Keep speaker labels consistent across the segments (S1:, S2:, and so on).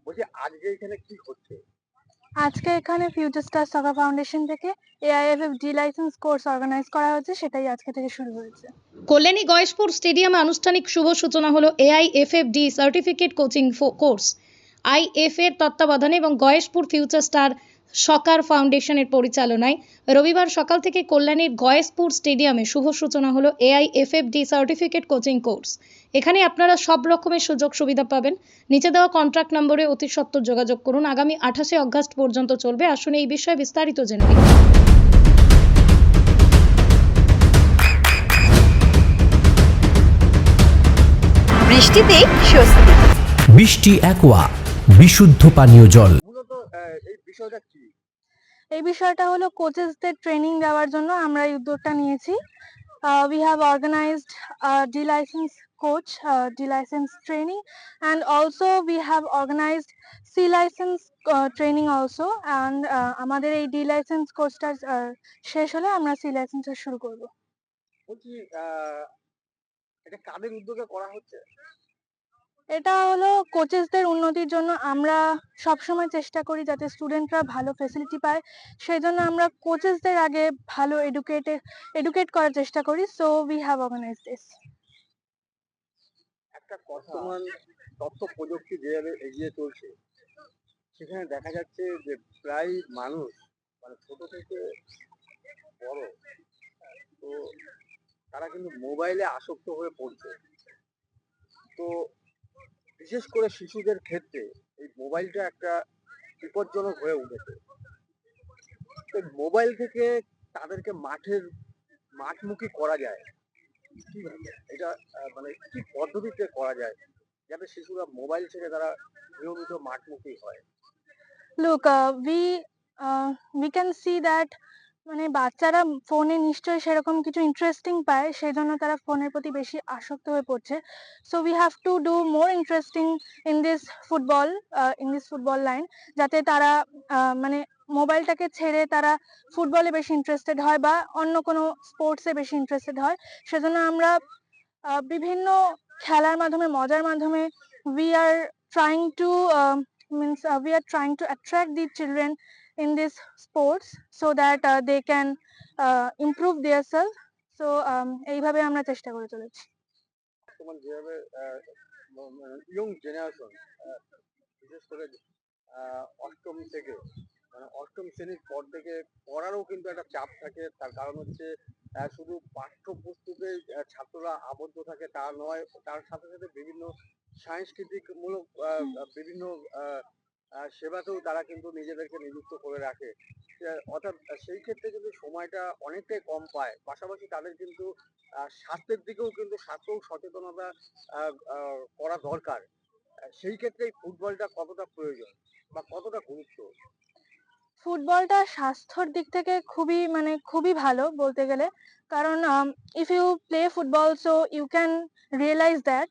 S1: বলছি আজকে এখানে কি হচ্ছে?
S2: আজকে এখানে ফিউচার স্টার সকার ফাউন্ডেশন থেকে AIFF D licence course organise করা হচ্ছে, সেটাই আজকে থেকে শুরু হয়েছে।
S3: কল্যাণী গয়েশপুর স্টেডিয়ামে আনুষ্ঠানিক শুভ সূচনা হলো এআইএফএফডি সার্টিফিকেট কোচিং কোর্স আইএফ এর তত্ত্বাবধানে এবং গয়েশপুর ফিউচার স্টার সকার ফাউন্ডেশনের পরিচালনায় রবিবার সকাল থেকে কল্যাণীর গয়েশপুর স্টেডিয়ামে শুভ সূচনা হলো এআইএফএফডি সার্টিফিকেট কোচিং কোর্স। এখানে আপনারা সব রকমের সুযোগ সুবিধা পাবেন। নিচে দেওয়া কন্ট্রাক্ট নম্বরে অতি সত্বর যোগাযোগ করুন। আগামী 28 অগস্ট পর্যন্ত চলবে। আসুন এই বিষয়ে বিস্তারিত জেনে নিন।
S4: বৃষ্টিতে স্বস্তি।
S5: বৃষ্টি অ্যাকোয়া বিশুদ্ধ পানীয় জল।
S1: মূলত এই বিষয়টা কি?
S2: এই বিষয়টা হলো কোচেসদের ট্রেনিং দেওয়ার জন্য আমরা এই উদ্যোগটা নিয়েছি। We have organized D-license coach, D-license training, and also we have organized C-license training also. And আমাদের এই D-license কোর্সটা শেষ হলে আমরা C-license শুরু করব।
S1: বলছি এটা কাদের উদ্যোগে করা হচ্ছে?
S2: এটা হলো কোচেসদের উন্নতির জন্য। আমরা সবসময় চেষ্টা করি যাতে স্টুডেন্টরা ভালো ফেসিলিটি পায়, সেই জন্য আমরা কোচেসদের আগে ভালো এডুকেট করার চেষ্টা করি। So we have organised this.
S1: একটা বর্তমান তথ্য প্রযুক্তি যেভাবে এগিয়ে চলছে, সেখানে দেখা যাচ্ছে যে প্রায় মানুষ মানে ছোট থেকে বড়, তো তারা কিন্তু মোবাইলে আসক্ত হয়ে পড়ছে। তো বিশেষ করে শিশুদের ক্ষেত্রে এই মোবাইলটা একটা বিপজ্জনক হয়ে উঠেছে। তো মোবাইল থেকে তাদেরকে মাঠমুখী করা যায় কিভাবে? এটা মানে কি পদ্ধতিতে করা যায় যাতে শিশুরা মোবাইল ছেড়ে তারা নিয়মিত মাঠমুখী হয়?
S2: Look, we can see that মানে বাচ্চারা ফোনে নিশ্চয়ই সেরকম কিছু ইন্টারেস্টিং পায়, সেই জন্য তারা ফোনের প্রতি বেশি আসক্ত হয়ে পড়ছে। So we have to do more interesting in this football line, যাতে তারা মানে মোবাইলটাকে ছেড়ে তারা ফুটবলে বেশি ইন্টারেস্টেড হয় বা অন্য কোনো স্পোর্টসে বেশি ইন্টারেস্টেড হয়। সেজন্য আমরা বিভিন্ন খেলার মাধ্যমে, মজার মাধ্যমে we are trying to attract the children in these sports so that they can improve themselves. So এইভাবে আমরা চেষ্টা করে চলেছি।
S1: বর্তমান যেভাবে ইয়ং জেনারেশন, বিশেষ করে অষ্টম থেকে মানে অষ্টম শ্রেণীর পর থেকে পড়ারও কিন্তু একটা চাপ থাকে। তার কারণ হচ্ছে শুধু পাঠ্যপুস্তকে ছাত্ররা আবদ্ধ থাকে তা নয়, তার সাথে সাথে বিভিন্ন সাংস্কৃতিকমূলক বিভিন্ন সেবাতেও তারা কিন্তু নিজেদেরকে নিযুক্ত করে রাখে। অর্থাৎ সেই ক্ষেত্রে কিন্তু সময়টা অনেকটাই কম পায়। পাশাপাশি তাদের কিন্তু স্বাস্থ্যের দিকেও কিন্তু সচেতনতা করা দরকার। সেই ক্ষেত্রে এই ফুটবলটা কতটা প্রয়োজন বা কতটা গুরুত্ব?
S2: ফুটবলটা স্বাস্থ্যর দিক থেকে খুবই ভালো বলতে গেলে। কারণ if you play football so you can realise that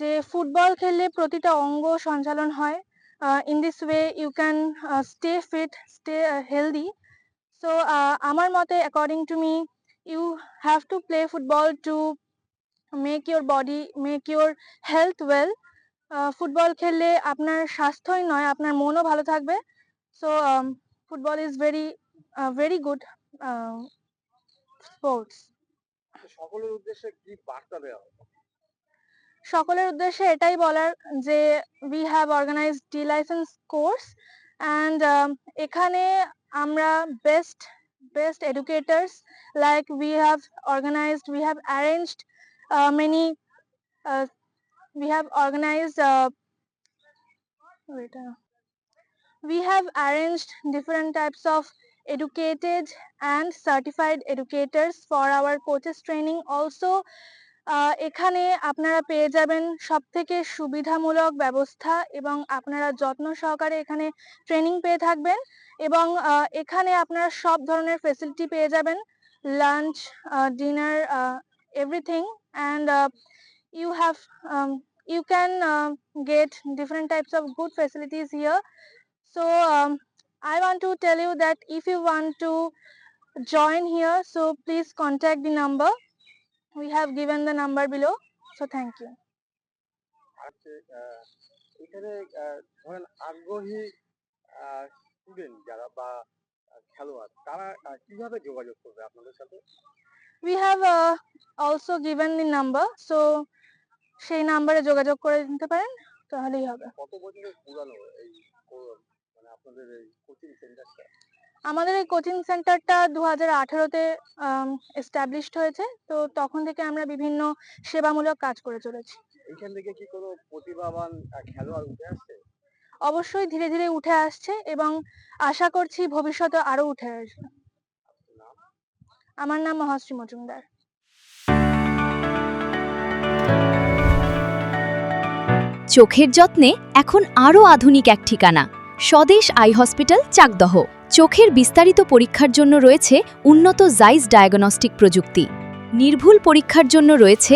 S2: যে ফুটবল খেললে প্রতিটা অঙ্গ সঞ্চালন হয়। In this way you can stay fit, stay healthy. So আমার মতে, according to me, you have to play football to make your health well. Football খেললে আপনার স্বাস্থ্যই নয়, আপনার মনও ভালো থাকবে। So football is very good sports.
S1: সকলের উদ্দেশ্যে কি বার্তা দেওয়া হবে?
S2: সকলের উদ্দেশ্যে এটাই বলার যে we have organized D-license course and এখানে আমরা best educators, like we have arranged many we have organized we have arranged different types of educated and certified educators for our coaches training also. এখানে আপনারা পেয়ে যাবেন সবথেকে সুবিধামূলক ব্যবস্থা এবং আপনারা যত্ন সহকারে এখানে ট্রেনিং পেয়ে থাকবেন। এবং এখানে আপনারা সব ধরনের ফেসিলিটি পেয়ে যাবেন, lunch, dinner, everything. And you can get different types of good facilities here. So I want to tell you that if you want to join here, so please contact the number. We have given the number below. So thank you.
S1: এখানে এখানে ধরেন আগ্রহী student যারা বা খেলোয়াড় তারা কিভাবে যোগাযোগ করবে আপনাদের সাথে?
S2: We have also given the number, so সেই নাম্বারে যোগাযোগ করে নিতে পারেন, তাহলেই হবে।
S1: কত বছরের পুরানো এই মানে আপনাদের এই কোচিং সেন্টারটা?
S2: আমাদের এই কোচিং সেন্টারটা 2018-তে এস্টাবলিশড হয়েছে, তো তখন থেকে আমরা বিভিন্ন সেবামূলক কাজ করে চলেছি।
S1: এইখান থেকে কি কোনো প্রতিভাবান খেলোয়াড় উঠে আসছে?
S2: অবশ্যই ধীরে ধীরে উঠে আসছে এবং আশা করছি ভবিষ্যতে আরো উঠে আসবে। আমার নাম মহাশ্রী মজুমদার।
S4: চোখের যত্নে এখন আরও আধুনিক এক ঠিকানা, স্বদেশ আই হসপিটাল, চাকদহ। চোখের বিস্তারিত পরীক্ষার জন্য রয়েছে উন্নত জাইস ডায়াগনস্টিক প্রযুক্তি। নির্ভুল পরীক্ষার জন্য রয়েছে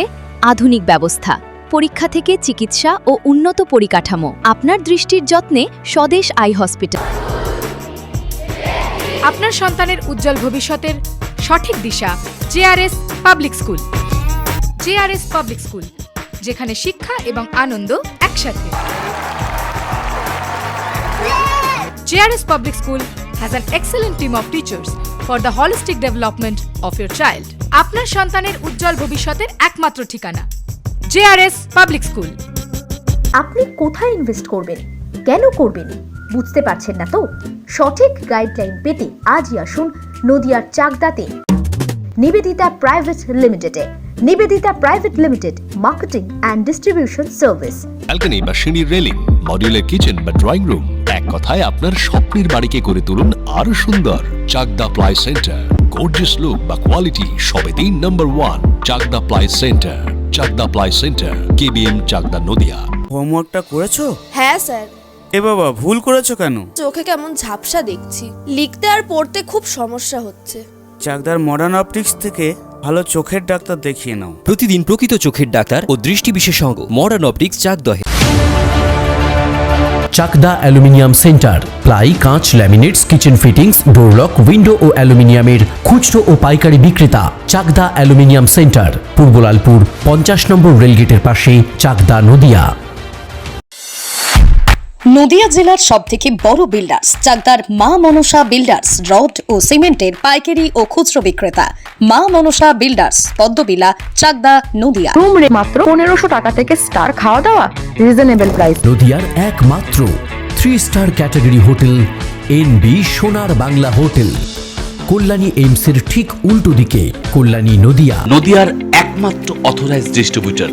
S4: আধুনিক ব্যবস্থা, পরীক্ষা থেকে চিকিৎসা ও উন্নত পরিকাঠামো। আপনার দৃষ্টির যত্নে স্বদেশ আই হসপিটাল।
S6: আপনার সন্তানের উজ্জ্বল ভবিষ্যতের সঠিক দিশা JRS public school. JRS public school, যেখানে শিক্ষা এবং আনন্দ একসাথে। JRS public school has an excellent team of teachers for the holistic development of your child. আপনার সন্তানের উজ্জ্বল ভবিষ্যতের একমাত্র ঠিকানা জেআরএস পাবলিক স্কুল।
S7: আপনি কোথায় ইনভেস্ট করবেন, কেন করবেন, বুঝতে পারছেন না তো? সঠিক গাইডলাইন পেতে আজই আসুন নদিয়ার চাকদাতে নিবেদিতা প্রাইভেট লিমিটেডে। Nivedita private limited, marketing and distribution service.
S8: Balcony বা সিঁড়ির রেলিং, মডিউলার কিচেন বা ড্রয়িং রুম, এক কথায় আপনার স্বপ্নের বাড়িকে করে তুলুন আরো সুন্দর। Chakdah ply centre, gorgeous look বা কোয়ালিটি সবেতেই number 1। Chakdah ply centre, Chakdah ply centre, KBM, Chakdah, Nadia.
S9: হোমওয়ার্কটা করেছো?
S10: হ্যাঁ স্যার।
S9: এ বাবা, ভুল করেছো কেন?
S10: চোখে কেমন ঝাপসা দেখছি, লিখতে আর পড়তে খুব সমস্যা হচ্ছে।
S9: চাকদার মডার্ন অপটিক্স থেকে ভালো চোখের ডাক্তার দেখিয়ে নাও।
S5: প্রতিদিন প্রকৃত চোখের ডাক্তার ও দৃষ্টি বিশেষজ্ঞ মডার্ন অপটিক্স, চাকদহে। চাকদা অ্যালুমিনিয়াম সেন্টার, প্লাই, কাঁচ, laminates, kitchen fittings, door lock, window ও অ্যালুমিনিয়ামের খুচরো ও পাইকারি বিক্রেতা। Chakdah aluminium centre, Purbalalpur 50 number রেলগেটের পাশে, চাকদা, নদিয়া।
S3: নদিয়া জেলার সবথেকে বড় বিল্ডার্স চাকদার মা মনসা বিল্ডার্স, রড ও সিমেন্টের পাইকারি ও খুচরো বিক্রেতা। Maa Manasa builders, Padmabila, Chakdah, Nadia.
S11: Room rate মাত্র 1500 টাকা থেকে স্টার, খাওয়া দাওয়া রিজনেবল প্রাইস।
S5: নদিয়ার একমাত্র 3 স্টার ক্যাটাগরি হোটেল এনবি সোনার বাংলা হোটেল, কল্যাণী এইমসের ঠিক উল্টো দিকে, কল্যাণী, নদিয়া।
S12: নদিয়ার একমাত্র অথরাইজড ডিস্ট্রিবিউটর